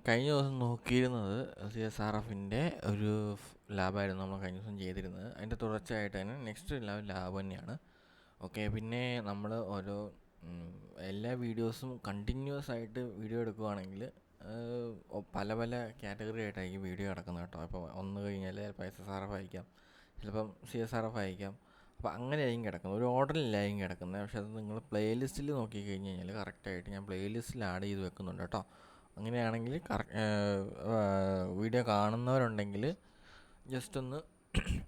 കഴിഞ്ഞ ദിവസം നോക്കിയിരുന്നത് CSRFൻ്റെ ഒരു ലാബായിരുന്നു നമ്മൾ കഴിഞ്ഞ ദിവസം ചെയ്തിരുന്നത്. അതിൻ്റെ തുടർച്ചയായിട്ട് തന്നെ നെക്സ്റ്റ് ലാബ് തന്നെയാണ്. ഓക്കെ, പിന്നെ നമ്മൾ ഓരോ എല്ലാ വീഡിയോസും കണ്ടിന്യൂസ് ആയിട്ട് വീഡിയോ എടുക്കുകയാണെങ്കിൽ പല പല കാറ്റഗറി ആയിട്ടായിരിക്കും വീഡിയോ കിടക്കുന്നത് കേട്ടോ. അപ്പോൾ ഒന്ന് കഴിഞ്ഞാൽ ചിലപ്പോൾ SSRF ആയിരിക്കാം, ചിലപ്പം CSRF ആയിരിക്കാം. അപ്പോൾ അങ്ങനെയായിരിക്കും കിടക്കുന്നത്, ഒരു ഓർഡറിലായിരിക്കും കിടക്കുന്നത്. പക്ഷേ അത് നിങ്ങൾ പ്ലേലിസ്റ്റിൽ നോക്കി കഴിഞ്ഞ് കഴിഞ്ഞാൽ കറക്റ്റായിട്ട് ഞാൻ പ്ലേലിസ്റ്റിൽ ആഡ് ചെയ്ത് വെക്കുന്നുണ്ട് കേട്ടോ. അങ്ങനെയാണെങ്കിൽ വീഡിയോ കാണുന്നവരുണ്ടെങ്കിൽ ജസ്റ്റ് ഒന്ന്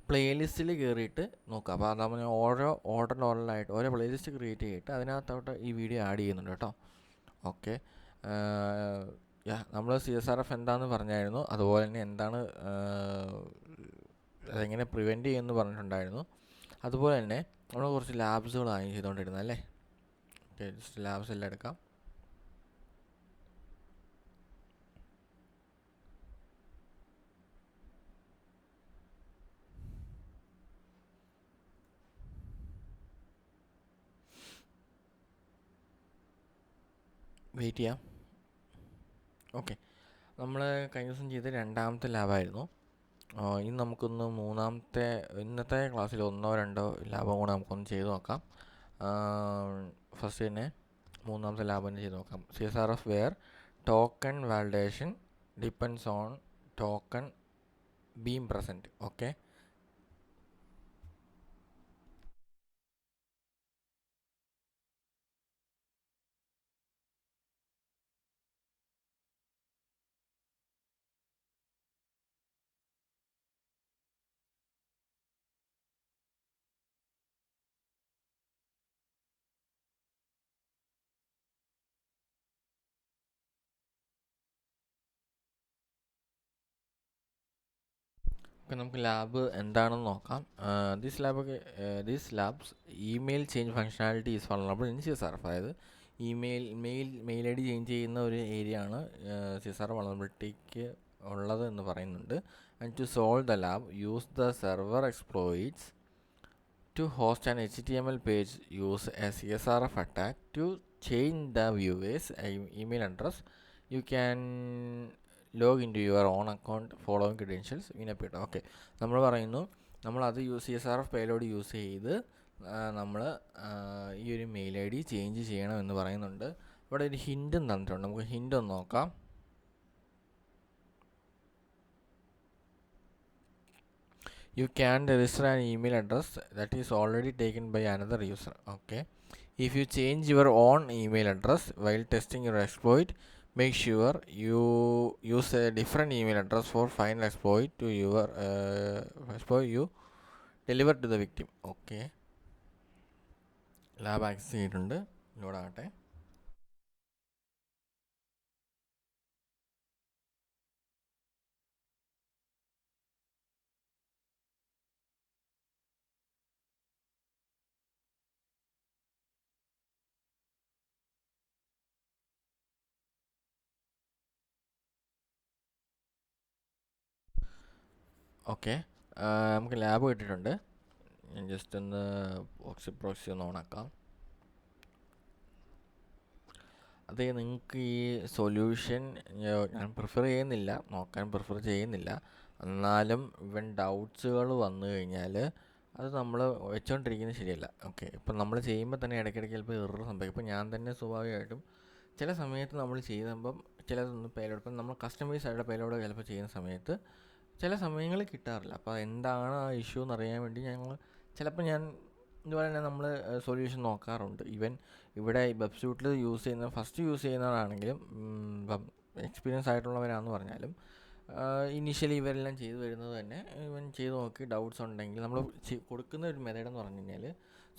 പ്ലേലിസ്റ്റിൽ കയറിയിട്ട് നോക്കുക. അപ്പോൾ അതാകുമ്പോൾ ഞാൻ ഓരോ ഓർഡറിലായിട്ട് ഓരോ പ്ലേലിസ്റ്റ് ക്രിയേറ്റ് ചെയ്തിട്ട് അതിനകത്തോട്ട് ഈ വീഡിയോ ആഡ് ചെയ്യുന്നുണ്ട് കേട്ടോ. ഓക്കെ, നമ്മൾ CSRF എന്താണെന്ന് പറഞ്ഞായിരുന്നു, അതുപോലെ തന്നെ എന്താണ് അതെങ്ങനെ പ്രിവെൻറ്റ് ചെയ്യുമെന്ന് പറഞ്ഞിട്ടുണ്ടായിരുന്നു. അതുപോലെ തന്നെ നമ്മൾ കുറച്ച് ലാബ്സുകളാണ് ചെയ്തുകൊണ്ടിരുന്നത് അല്ലേ. ഓക്കെ, ജസ്റ്റ് ലാബ്സ് എല്ലാം എടുക്കാം. വെയിറ്റ് ചെയ്യാം. ഓക്കെ, നമ്മൾ കഴിഞ്ഞ ദിവസം ചെയ്ത രണ്ടാമത്തെ ലാബായിരുന്നു. ഇനി നമുക്കൊന്ന് ഇന്നത്തെ ക്ലാസ്സിൽ ഒന്നോ രണ്ടോ ലാബും കൂടെ നമുക്കൊന്ന് ചെയ്ത് നോക്കാം. ഫസ്റ്റ് തന്നെ മൂന്നാമത്തെ ലാബ് തന്നെ ചെയ്ത് നോക്കാം. CSRF where token validation depends on token being present. Okay, നമുക്ക് ലാബ് എന്താണെന്ന് നോക്കാം. This lab's email change functionality is vulnerable in CSRF. അതായത് മെയിൽ ID ചേഞ്ച് ചെയ്യുന്ന ഒരു ഏരിയ ആണ് CSRF വൾണറബിലിറ്റിക്ക് ഉള്ളത് എന്ന് പറയുന്നുണ്ട്. And to solve the lab use the server exploits to host an HTML page. Use a CSRF attack to change the viewer's email address. You can log into your own account following credentials in a bit. Okay, നമ്മൾ പറയുന്നു നമ്മളത് CSRF payload use ചെയ്ത് നമ്മൾ ഈ ഒരു mail ID change ചെയ്യണമെന്ന് പറയുന്നുണ്ട്. ഇവിടെ ഒരു ഹിൻറ്റും തന്നിട്ടുണ്ട്, നമുക്ക് ഹിൻ്റ് ഒന്ന് നോക്കാം. You can register an email address that is already taken by another user. Okay, if you change your own email address while testing your exploit, make sure you use a different email address for final exploit to your exploit you deliver to the victim. Okay, lab access ചെയ്തിട്ടുണ്ട്, ലോഡാകട്ടെ. Okay, നമുക്ക് lab കിട്ടിയിട്ടുണ്ട്. ഞാൻ just ഒന്ന് proxy ഒന്ന് ഓണാക്കാം. അത് നിങ്ങൾക്ക് ഈ solution ഞാൻ പ്രിഫർ ചെയ്യുന്നില്ല, നോക്കാൻ പ്രിഫർ ചെയ്യുന്നില്ല. എന്നാലും ഇവൻ ഡൗട്ട്സുകൾ വന്നു കഴിഞ്ഞാൽ അത് നമ്മൾ വെച്ചുകൊണ്ടിരിക്കുന്നത് ശരിയല്ല. ഓക്കെ, ഇപ്പം നമ്മൾ ചെയ്യുമ്പോൾ തന്നെ ഇടയ്ക്കിടയ്ക്ക് ചിലപ്പോൾ എറർ സംഭവിക്കും. ഇപ്പോൾ ഞാൻ തന്നെ സ്വാഭാവികമായിട്ടും ചില സമയത്ത് നമ്മൾ ചെയ്യുമ്പം ചിലതൊന്നും പേലോഡ്, ഇപ്പം നമ്മൾ കസ്റ്റമൈസ് ആയിട്ട് പേലോഡ് ചിലപ്പോൾ ചെയ്യുന്ന സമയത്ത് ചില സമയങ്ങളിൽ കിട്ടാറില്ല. അപ്പോൾ എന്താണ് ആ ഇഷ്യൂ എന്നറിയാൻ വേണ്ടി ചിലപ്പോൾ ഞാൻ ഇതുപോലെ തന്നെ നമ്മൾ സൊല്യൂഷൻ നോക്കാറുണ്ട്. ഈവൻ ഇവിടെ വെബ്സൈറ്റിൽ യൂസ് ചെയ്യുന്നവരാണെങ്കിലും ഇപ്പം എക്സ്പീരിയൻസ് ആയിട്ടുള്ളവരാണെന്ന് പറഞ്ഞാലും ഇനീഷ്യലി ഇവരെല്ലാം ചെയ്തു വരുന്നത് തന്നെ ഇവൻ ചെയ്ത് നോക്കി ഡൗട്ട്സ് ഉണ്ടെങ്കിൽ നമ്മൾ കൊടുക്കുന്ന ഒരു മെത്തേഡ് എന്ന് പറഞ്ഞു കഴിഞ്ഞാൽ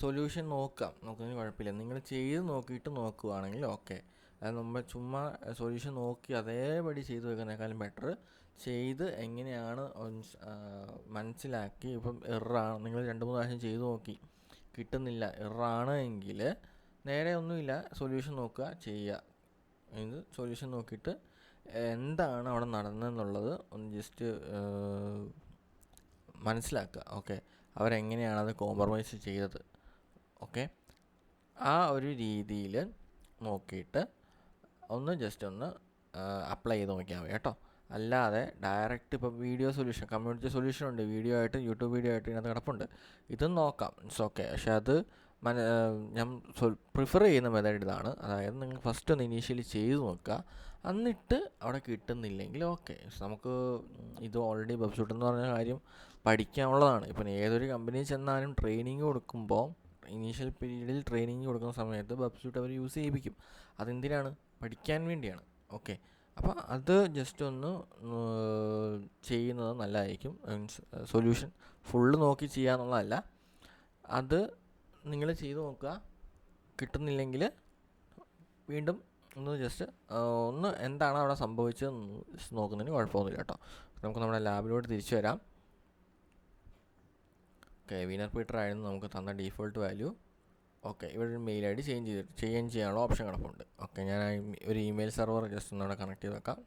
സൊല്യൂഷൻ നോക്കുന്നതിന് കുഴപ്പമില്ല. നിങ്ങൾ ചെയ്ത് നോക്കിയിട്ട് നോക്കുകയാണെങ്കിൽ ഓക്കെ. അത് നമ്മൾ ചുമ്മാ സൊല്യൂഷൻ നോക്കി അതേപടി ചെയ്ത് വെക്കുന്നതിനേക്കാളും ബെറ്റർ ചെയ്ത് എങ്ങനെയാണ് മനസ്സിലാക്കി. ഇപ്പം എററാണ്, നിങ്ങൾ 2-3 പ്രാവശ്യം ചെയ്ത് നോക്കി കിട്ടുന്നില്ല, എററാണ് എങ്കിൽ നേരെ ഒന്നുമില്ല, സൊല്യൂഷൻ നോക്കുക, ചെയ്യുക. ഇത് സൊല്യൂഷൻ നോക്കിയിട്ട് എന്താണ് അവിടെ നടന്നതെന്നുള്ളത് ഒന്ന് ജസ്റ്റ് മനസ്സിലാക്കുക. ഓക്കെ, അവരെങ്ങനെയാണത് കോംപ്രമൈസ് ചെയ്തത്. ഓക്കെ, ആ ഒരു രീതിയിൽ നോക്കിയിട്ട് ജസ്റ്റ് ഒന്ന് അപ്ലൈ ചെയ്ത് നോക്കിയാൽ മതി കേട്ടോ. അല്ലാതെ ഡയറക്റ്റ് ഇപ്പോൾ വീഡിയോ സൊല്യൂഷൻ, കമ്മ്യൂണിറ്റി സൊല്യൂഷൻ ഉണ്ട്, വീഡിയോ ആയിട്ട് യൂട്യൂബ് വീഡിയോ ആയിട്ട് ഇതിനകത്ത് കിടപ്പുണ്ട്. ഇതും നോക്കാം, ഇറ്റ്സ് ഓക്കെ. പക്ഷേ അത് ഞാൻ പ്രിഫർ ചെയ്യുന്ന മെത്തേഡ് ഇതാണ്. അതായത് നിങ്ങൾ ഫസ്റ്റ് ഒന്ന് ഇനീഷ്യലി ചെയ്ത് നോക്കുക, എന്നിട്ട് അവിടെ കിട്ടുന്നില്ലെങ്കിൽ ഓക്കെ, നമുക്ക് ഇത് ഓൾറെഡി വെബ്സൂട്ട് എന്ന് പറഞ്ഞ കാര്യം പഠിക്കാനുള്ളതാണ്. ഇപ്പം ഏതൊരു കമ്പനിയിൽ ചെന്നാലും ട്രെയിനിങ് കൊടുക്കുമ്പോൾ ഇനീഷ്യൽ പീരീഡിൽ ട്രെയിനിങ് കൊടുക്കുന്ന സമയത്ത് വെബ്സൂട്ട് അവർ യൂസ് ചെയ്യിപ്പിക്കും. അതെന്തിനാണ്? പഠിക്കാൻ വേണ്ടിയാണ്. ഓക്കെ, അപ്പോൾ അത് ജസ്റ്റ് ഒന്ന് ചെയ്യുന്നത് നല്ലതായിരിക്കും. മീൻസ് സൊല്യൂഷൻ ഫുള്ള് നോക്കി ചെയ്യാന്നുള്ളതല്ല, അത് നിങ്ങൾ ചെയ്ത് നോക്കുക. കിട്ടുന്നില്ലെങ്കിൽ വീണ്ടും ഒന്ന് ജസ്റ്റ് ഒന്ന് എന്താണ് അവിടെ സംഭവിച്ചതെന്ന് നോക്കുന്നതിന് കുഴപ്പമൊന്നുമില്ല കേട്ടോ. നമുക്ക് നമ്മുടെ ലാബിലോട്ട് തിരിച്ചു വരാം. ഓക്കെ, വിനർ പീറ്റർ ആയിരുന്നു നമുക്ക് തന്ന ഡീഫോൾട്ട് വാല്യൂ. ഓക്കെ, ഇവിടെ ഒരു മെയിൽ ഐ ഡി ചേഞ്ച് ചെയ്യാനുള്ള ഓപ്ഷൻ കിടപ്പുണ്ട്. ഓക്കെ, ഞാൻ ഒരു ഇമെയിൽ സെർവർ ജസ്റ്റ് ഒന്ന് അവിടെ കണക്ട് ചെയ്ത് വെക്കാം.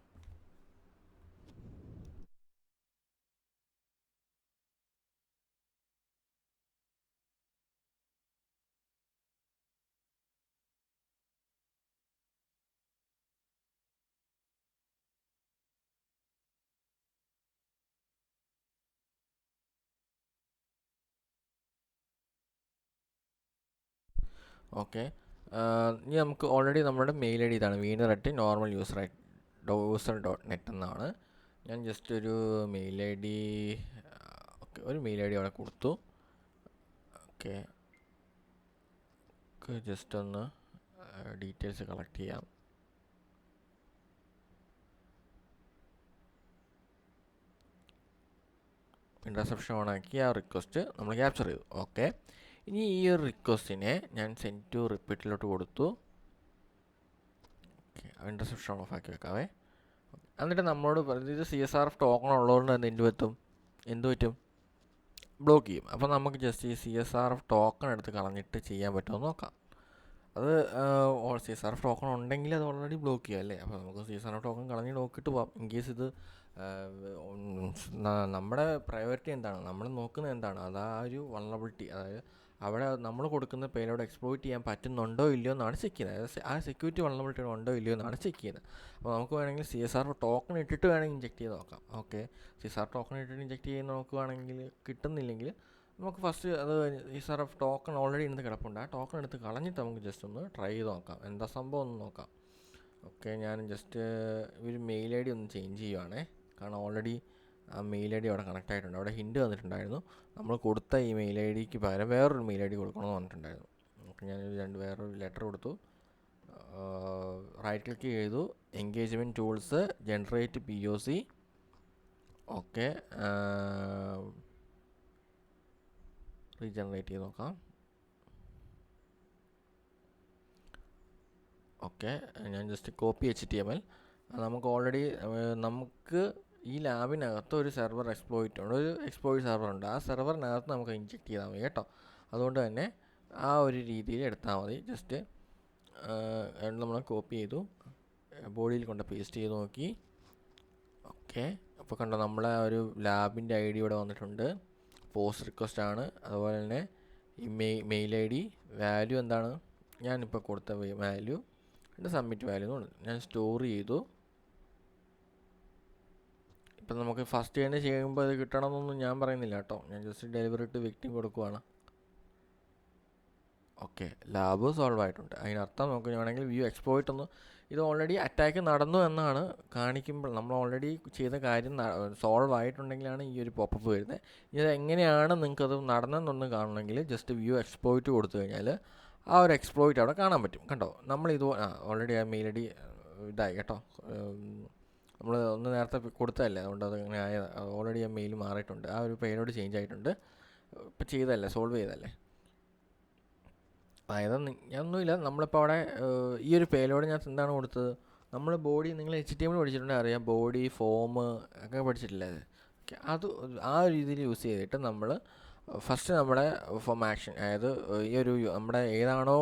ഓക്കെ, ഇനി നമുക്ക് ഓൾറെഡി നമ്മുടെ മെയിൽ ഐ ഡി ഇതാണ്, wiener@normaluser.net എന്നാണ്. ഞാൻ ജസ്റ്റ് ഒരു മെയിൽ ഐ ഡി ഒരു മെയിൽ ഐ ഡി അവിടെ കൊടുത്തു. ഓക്കെ, ജസ്റ്റ് ഒന്ന് ഡീറ്റെയിൽസ് കളക്ട് ചെയ്യാം. ഇൻ്റർസെപ്ഷൻ ഓണാക്കി ആ റിക്വസ്റ്റ് നമ്മൾ ക്യാപ്ചർ ചെയ്തു. ഓക്കെ, ഇനി ഈ ഒരു റിക്വസ്റ്റിനെ ഞാൻ സെൻഡ് ടു റിപ്പീറ്റിലോട്ട് കൊടുത്തു. ഓക്കെ, ഇൻ്റർസെപ്ഷൻ ഓഫ് ആക്കി വെക്കാവേ. എന്നിട്ട് നമ്മളോട് ഇത് CSRF ടോക്കൺ ഉള്ളതുകൊണ്ട് തന്നെ എന്ത് പറ്റും? ബ്ലോക്ക് ചെയ്യും. അപ്പോൾ നമുക്ക് ജസ്റ്റ് ഈ CSRF ടോക്കൺ എടുത്ത് കളഞ്ഞിട്ട് ചെയ്യാൻ പറ്റുമോ നോക്കാം. അത് CSRF ടോക്കൺ ഉണ്ടെങ്കിൽ അത് ഓൾറെഡി ബ്ലോക്ക് ചെയ്യാം അല്ലേ. അപ്പോൾ നമുക്ക് CSRF ടോക്കൺ കളഞ്ഞ് നോക്കിയിട്ട് പോകാം. ഇൻ കേസ് ഇത് നമ്മുടെ പ്രയോറിറ്റി എന്താണ്, നമ്മൾ നോക്കുന്നത് എന്താണ്, അത് ആ ഒരു വൾണറബിലിറ്റി, അതായത് അവിടെ നമ്മൾ കൊടുക്കുന്ന പേലോട് എക്സ്പ്ലോയിറ്റ് ചെയ്യാൻ പറ്റുന്നുണ്ടോ ഇല്ലയോ എന്നാണ് ചെക്ക് ചെയ്യുന്നത്. അതായത് ആ സെക്യൂരിറ്റി വൾണറബിലിറ്റി ഉണ്ടോ ഇല്ലയോ എന്നാണ് ചെക്ക് ചെയ്യുന്നത്. അപ്പോൾ നമുക്ക് വേണമെങ്കിൽ CSRF ടോക്കൺ ഇട്ടിട്ട് വേണമെങ്കിൽ ഇഞ്ചെക്ട് ചെയ്ത് നോക്കാം. ഓക്കെ, CSRF ടോക്കൺ ഇട്ടിട്ട് ഇഞ്ചെക്ട് ചെയ്ത് നോക്കുകയാണെങ്കിൽ കിട്ടുന്നില്ലെങ്കിൽ നമുക്ക് ഫസ്റ്റ് അത് CSRF ടോക്കൺ ഓൾറെഡി ഇന്ന് കിടപ്പുണ്ട്, ആ ടോക്കൺ എടുത്ത് കളഞ്ഞിട്ട് നമുക്ക് ജസ്റ്റ് ഒന്ന് ട്രൈ ചെയ്ത് നോക്കാം എന്താ സംഭവം ഒന്ന് നോക്കാം. ഓക്കെ, ഞാൻ ജസ്റ്റ് ഒരു മെയിൽ ഐ ഡി ഒന്ന് ചേഞ്ച് ചെയ്യുവാണേ, കാരണം ഓൾറെഡി ആ മെയിൽ ഐ ഡി അവിടെ കണക്ട് ആയിട്ടുണ്ട്. അവിടെ ഹിൻഡ് വന്നിട്ടുണ്ടായിരുന്നു, നമ്മൾ കൊടുത്ത ഈ മെയിൽ ഐ ഡിക്ക് പകരം വേറൊരു മെയിൽ ഐ ഡി കൊടുക്കണമെന്ന് പറഞ്ഞിട്ടുണ്ടായിരുന്നു. ഓക്കെ, ഞാൻ വേറൊരു ലെറ്റർ കൊടുത്തു, റൈറ്റ് ക്ലിക്ക് ചെയ്തു, engagement tools, generate POC. Okay, regenerate ചെയ്ത് നോക്കാം. ഓക്കെ, ഞാൻ ജസ്റ്റ് കോപ്പി HTML. നമുക്ക് ഓൾറെഡി നമുക്ക് ഈ ലാബിനകത്ത് ഒരു സെർവർ എക്സ്പ്ലോയിറ്റ് ഉണ്ട്, ഒരു എക്സ്പ്ലോയിറ്റ് സെർവർ ഉണ്ട്. ആ സെർവറിനകത്ത് നമുക്ക് ഇഞ്ചെക്ട് ചെയ്താൽ മതി കേട്ടോ. അതുകൊണ്ട് തന്നെ ആ ഒരു രീതിയിൽ എടുത്താൽ മതി. ജസ്റ്റ് നമ്മൾ കോപ്പി ചെയ്തു, ബോഡിയിൽ കൊണ്ട് പേസ്റ്റ് ചെയ്ത് നോക്കി. ഓക്കെ, അപ്പോൾ കണ്ടോ നമ്മളെ ഒരു ലാബിൻ്റെ ID ഇവിടെ വന്നിട്ടുണ്ട്, പോസ്റ്റ് റിക്വസ്റ്റ് ആണ്. അതുപോലെ തന്നെ ഈ മെയിൽ ID വാല്യൂ എന്താണ്, ഞാനിപ്പോൾ കൊടുത്ത വാല്യൂ സബ്മിറ്റ് വാല്യൂ എന്ന് പറഞ്ഞു. ഞാൻ സ്റ്റോർ ചെയ്തു. ഇപ്പം നമുക്ക് ഫസ്റ്റ് തന്നെ ചെയ്യുമ്പോൾ അത് കിട്ടണമെന്നൊന്നും ഞാൻ പറയുന്നില്ല കേട്ടോ, ഞാൻ ജസ്റ്റ് ഡെലിവറി ടു വിക്ടിം കൊടുക്കുവാണ്. ഓക്കെ, ലാബ് സോൾവ് ആയിട്ടുണ്ട്. അതിനർത്ഥം നമുക്ക് വേണമെങ്കിൽ വ്യൂ എക്സ്പ്ലോയിറ്റ് ഒന്ന്, ഇത് ഓൾറെഡി അറ്റാക്ക് നടന്നു എന്നാണ് കാണിക്കുമ്പോൾ, നമ്മൾ ഓൾറെഡി ചെയ്ത കാര്യം സോൾവ് ആയിട്ടുണ്ടെങ്കിലാണ് ഈ ഒരു പോപ്പപ്പ് വരുന്നത്. ഇത് എങ്ങനെയാണ് നിങ്ങൾക്കത് നടന്നെന്നൊന്ന് കാണണമെങ്കിൽ ജസ്റ്റ് വ്യൂ എക്സ്പ്ലോയിറ്റ് കൊടുത്തു കഴിഞ്ഞാൽ ആ ഒരു എക്സ്പ്ലോയിറ്റ് അവിടെ കാണാൻ പറ്റും. കണ്ടോ, നമ്മളിത് ഓൾറെഡി ആ മെയിൽ ID ഇതായി കേട്ടോ, നമ്മൾ ഒന്ന് നേരത്തെ കൊടുത്തതല്ലേ, അതുകൊണ്ട് അത് അങ്ങനെ ആയ ഓൾറെഡി ആ മെയിൽ മാറിയിട്ടുണ്ട്, ആ ഒരു പേരോട് ചേഞ്ച് ആയിട്ടുണ്ട്. ഇപ്പം ചെയ്തതല്ലേ, സോൾവ് ചെയ്തല്ലേ. അതായത് ഒന്നുമില്ല, നമ്മളിപ്പോൾ അവിടെ ഈ ഒരു പേലോട് ഞാൻ എന്താണ് കൊടുത്തത്, നമ്മൾ ബോഡി, നിങ്ങൾ HTML പഠിച്ചിട്ടുണ്ടെങ്കിൽ അറിയാം, ബോഡി ഫോം ഒക്കെ പഠിച്ചിട്ടില്ലേ അത്. ഓക്കെ, അത് ആ ഒരു രീതിയിൽ യൂസ് ചെയ്തിട്ട് നമ്മൾ ഫസ്റ്റ് നമ്മുടെ ഫോം ആക്ഷൻ, അതായത് ഈ ഒരു നമ്മുടെ ഏതാണോ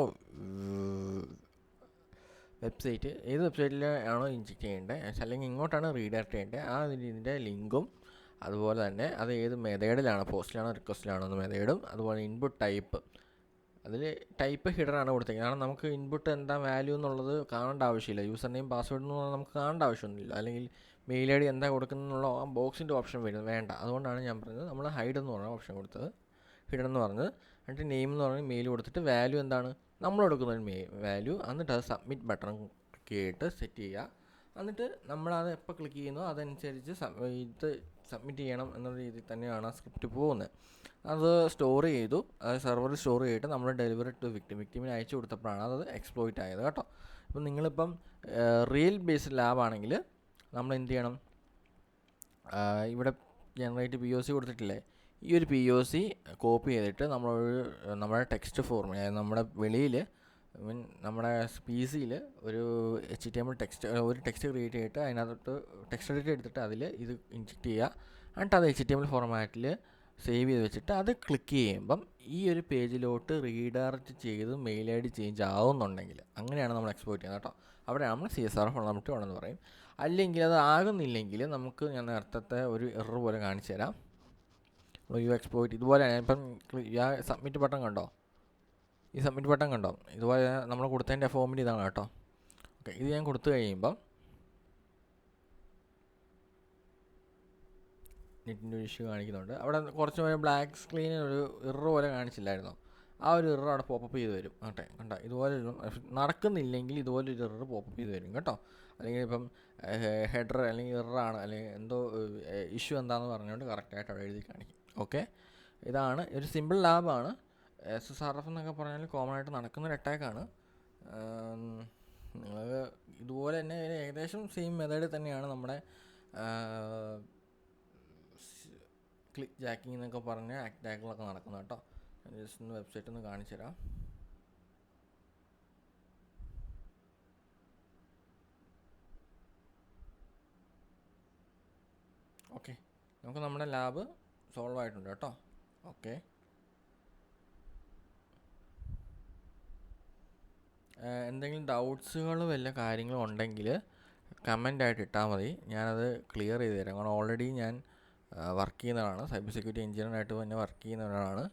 വെബ്സൈറ്റ്, ഏത് വെബ്സൈറ്റിലാണോ ഇൻജെക്റ്റ് ചെയ്യേണ്ടത്, അല്ലെങ്കിൽ ഇങ്ങോട്ടാണ് റീഡയറക്റ്റ് ചെയ്യേണ്ടത്, ആ ഇതിൻ്റെ ലിങ്കും, അതുപോലെ തന്നെ അത് ഏത് മെത്തേഡിലാണ്, പോസ്റ്റിലാണോ റിക്വസ്റ്റിലാണോ എന്ന് മെത്തേഡും, അതുപോലെ ഇൻപുട്ട് ടൈപ്പ്, അതിൽ ടൈപ്പ് ഹിഡനാണ് കൊടുത്തേക്കുന്നത്. കാരണം നമുക്ക് ഇൻപുട്ട് എന്താ വാല്യൂ എന്നുള്ളത് കാണേണ്ട ആവശ്യമില്ല. യൂസർ നെയിം പാസ്വേഡ് എന്ന് പറഞ്ഞാൽ നമുക്ക് കാണേണ്ട ആവശ്യമൊന്നുമില്ല. അല്ലെങ്കിൽ മെയിൽ ഐ ഡി എന്താ കൊടുക്കുന്നുള്ള ആ ബോക്സിൻ്റെ ഓപ്ഷൻ വരുന്നത് വേണ്ട. അതുകൊണ്ടാണ് ഞാൻ പറഞ്ഞത് നമ്മൾ ഹൈഡ് എന്ന് പറഞ്ഞ ഓപ്ഷൻ കൊടുത്തത്, ഹിഡൻ എന്ന് പറഞ്ഞത്. എന്നിട്ട് നെയിം എന്ന് പറഞ്ഞ് മെയിൽ കൊടുത്തിട്ട് വാല്യൂ എന്താണ് നമ്മൾ കൊടുക്കുന്ന ഒരു വാല്യൂ, എന്നിട്ട് അത് സബ്മിറ്റ് ബട്ടൺ ക്ലിക്ക് ചെയ്തിട്ട് സെറ്റ് ചെയ്യുക. എന്നിട്ട് നമ്മളത് എപ്പോൾ ക്ലിക്ക് ചെയ്യുന്നോ അതനുസരിച്ച് ഇത് സബ്മിറ്റ് ചെയ്യണം എന്നുള്ള രീതിയിൽ തന്നെയാണ് ആ സ്ക്രിപ്റ്റ് പോകുന്നത്. അത് സ്റ്റോർ ചെയ്തു, അത് സെർവറിൽ സ്റ്റോർ ചെയ്തിട്ട് നമ്മൾ ഡെലിവറി ടു വിക്ടിമിന് അയച്ചു കൊടുത്തപ്പോഴാണ് അത് എക്സ്പ്ലോയിറ്റ് ആയത് കേട്ടോ. ഇപ്പം നിങ്ങളിപ്പം റിയൽ ബേസ്ഡ് ലാബാണെങ്കിൽ നമ്മൾ എന്ത് ചെയ്യണം, ഇവിടെ ജനറേറ്റ് POC കൊടുത്തിട്ടില്ലേ, ഈ ഒരു POC കോപ്പി ചെയ്തിട്ട് നമ്മുടെ ടെക്സ്റ്റ് ഫോർമ, നമ്മുടെ വെളിയിൽ നമ്മുടെ PC-യിൽ ഒരു HTML ടെക്സ്റ്റ് ക്രിയേറ്റ് ചെയ്തിട്ട് അതിനകത്തോട്ട് ടെക്സ്റ്റ് എഡിറ്റ് എടുത്തിട്ട് അതിൽ ഇത് ഇൻജെക്റ്റ് ചെയ്യുക. എന്നിട്ട് അത് HTML ഫോർമാറ്റിൽ സേവ് ചെയ്ത് വെച്ചിട്ട് അത് ക്ലിക്ക് ചെയ്യുമ്പം ഈ ഒരു പേജിലോട്ട് റീഡയറക്റ്റ് ചെയ്ത് മെയിൽ ഐ ഡി ചേഞ്ച് ആവുന്നുണ്ടെങ്കിൽ അങ്ങനെയാണ് നമ്മൾ എക്സ്പോർട്ട് ചെയ്യുന്നത് കേട്ടോ. അവിടെയാണ് നമ്മൾ CSR ഫോർമാറ്റ് വേണമെന്ന് പറയും. അല്ലെങ്കിൽ അത് ആകുന്നില്ലെങ്കിൽ നമുക്ക് ഞാൻ നേരത്തെ ഒരു എറർ പോലെ കാണിച്ചു തരാം. യു എക്സ്പോർട്ട് ഇതുപോലെ ഇപ്പം സബ്മിറ്റ് ബട്ടൺ കണ്ടോ, ഈ സബ്മിറ്റ് ബട്ടൺ കണ്ടോ, ഇതുപോലെ നമ്മൾ കൊടുത്തതിൻ്റെ ഫോമിൽ ഇതാണ് കേട്ടോ. ഓക്കെ, ഇത് ഞാൻ കൊടുത്തു കഴിയുമ്പം നെറ്റിൻ്റെ ഇഷ്യൂ കാണിക്കുന്നുണ്ട്. അവിടെ കുറച്ച് ബ്ലാക്ക് സ്ക്രീനിൽ ഒരു എറർ പോലെ കാണിച്ചില്ലായിരുന്നോ, ആ ഒരു എറർ അവിടെ പോപ്പപ്പ് ചെയ്ത് വരും കേട്ടെ. കണ്ട, ഇതുപോലെ നടക്കുന്നില്ലെങ്കിൽ ഇതുപോലൊരു എറർ പോപ്പപ്പ് ചെയ്ത് വരും കേട്ടോ. അല്ലെങ്കിൽ ഇപ്പം ഹെഡർ അല്ലെങ്കിൽ എററാണ് അല്ലെങ്കിൽ എന്തോ ഇഷ്യൂ എന്താണെന്ന് പറഞ്ഞുകൊണ്ട് കറക്റ്റായിട്ട് അവിടെ എഴുതി കാണിക്കും. ഓക്കെ, ഇതാണ് ഒരു സിമ്പിൾ ലാബാണ്. SSRF എന്നൊക്കെ പറഞ്ഞാൽ കോമൺ ആയിട്ട് നടക്കുന്നൊരു അറ്റാക്കാണ്. നിങ്ങൾ ഇതുപോലെ തന്നെ ഏകദേശം സെയിം മെത്തേഡ് തന്നെയാണ് നമ്മുടെ ക്ലിക്ക് ജാക്കിങ് എന്നൊക്കെ പറഞ്ഞ അറ്റാക്കുകളൊക്കെ നടക്കുന്നത് കേട്ടോ. ഞാൻ ജസ്റ്റ് ഒന്ന് വെബ്സൈറ്റ് ഒന്ന് കാണിച്ചു തരാം. ഓക്കെ, നമുക്ക് നമ്മുടെ ലാബ് സോൾവ് ആയിട്ടുണ്ട് കേട്ടോ. ഓക്കെ, എന്തെങ്കിലും ഡൗട്ട്സുകൾ വല്ല കാര്യങ്ങളും ഉണ്ടെങ്കിൽ കമൻ്റായിട്ട് ഇട്ടാൽ മതി, ഞാനത് ക്ലിയർ ചെയ്ത് തരാം. കാരണം ഓൾറെഡി ഞാൻ വർക്ക് ചെയ്യുന്നതാണ്, സൈബർ സെക്യൂരിറ്റി എഞ്ചിനീയറായിട്ട് തന്നെ വർക്ക് ചെയ്യുന്ന ഒരാളാണ്.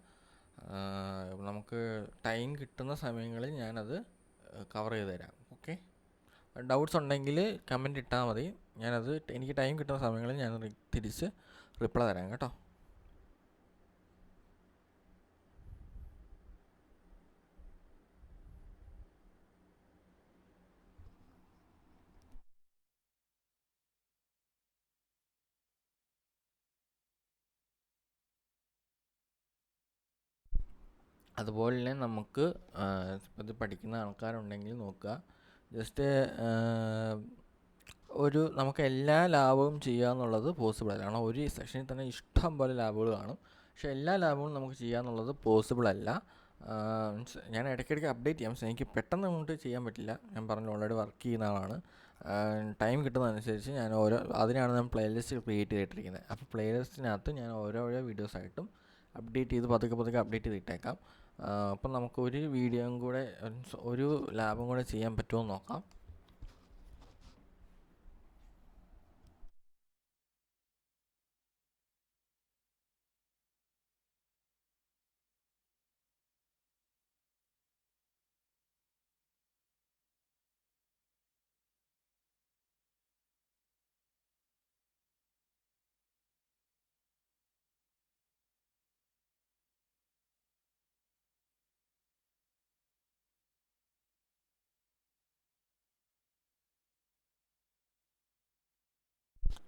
നമുക്ക് ടൈം കിട്ടുന്ന സമയങ്ങളിൽ ഞാനത് കവർ ചെയ്ത് തരാം. ഓക്കെ, ഡൗട്ട്സ് ഉണ്ടെങ്കിൽ കമൻ്റ് ഇട്ടാൽ മതി, ഞാനത് എനിക്ക് ടൈം കിട്ടുന്ന സമയങ്ങളിൽ ഞാൻ തിരിച്ച് റിപ്ലൈ തരാം കേട്ടോ. അതുപോലെ തന്നെ നമുക്ക് ഇത് പഠിക്കുന്ന ആൾക്കാരുണ്ടെങ്കിൽ നോക്കുക, ജസ്റ്റ് നമുക്ക് എല്ലാ ലാബും ചെയ്യുക എന്നുള്ളത് പോസിബിൾ അല്ല. കാരണം ഒരു സെക്ഷനിൽ തന്നെ ഇഷ്ടം പോലെ ലാബുകൾ കാണും, പക്ഷേ എല്ലാ ലാബുകളും നമുക്ക് ചെയ്യുക എന്നുള്ളത് പോസിബിൾ അല്ല. ഞാൻ ഇടയ്ക്കിടയ്ക്ക് അപ്ഡേറ്റ് ചെയ്യാം, പക്ഷേ എനിക്ക് പെട്ടെന്ന് അങ്ങോട്ട് ചെയ്യാൻ പറ്റില്ല. ഞാൻ പറഞ്ഞു ഓൾറെഡി വർക്ക് ചെയ്യുന്ന ആളാണ്. ടൈം കിട്ടുന്നതനുസരിച്ച് ഞാൻ അതിനാണ് ഞാൻ പ്ലേലിസ്റ്റ് ക്രിയേറ്റ് ചെയ്തിട്ടിരിക്കുന്നത്. അപ്പോൾ പ്ലേലിസ്റ്റിനകത്ത് ഞാൻ ഓരോ വീഡിയോസായിട്ടും അപ്ഡേറ്റ് ചെയ്ത് പതുക്കെ അപ്ഡേറ്റ് ചെയ്തിട്ടേക്കാം. അപ്പം നമുക്ക് ഒരു വീഡിയോയും കൂടെ ഒരു ലാബും കൂടെ ചെയ്യാൻ പറ്റുമോ എന്ന് നോക്കാം.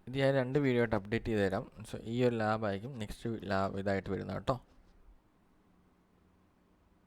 ഇത് ഞാൻ 2 വീഡിയോ ആയിട്ട് അപ്ഡേറ്റ് ചെയ്ത് തരാം. സോ ഈ ഒരു ലാബായിരിക്കും നെക്സ്റ്റ് ലാബ് ഇതായിട്ട് വരുന്നത് കേട്ടോ.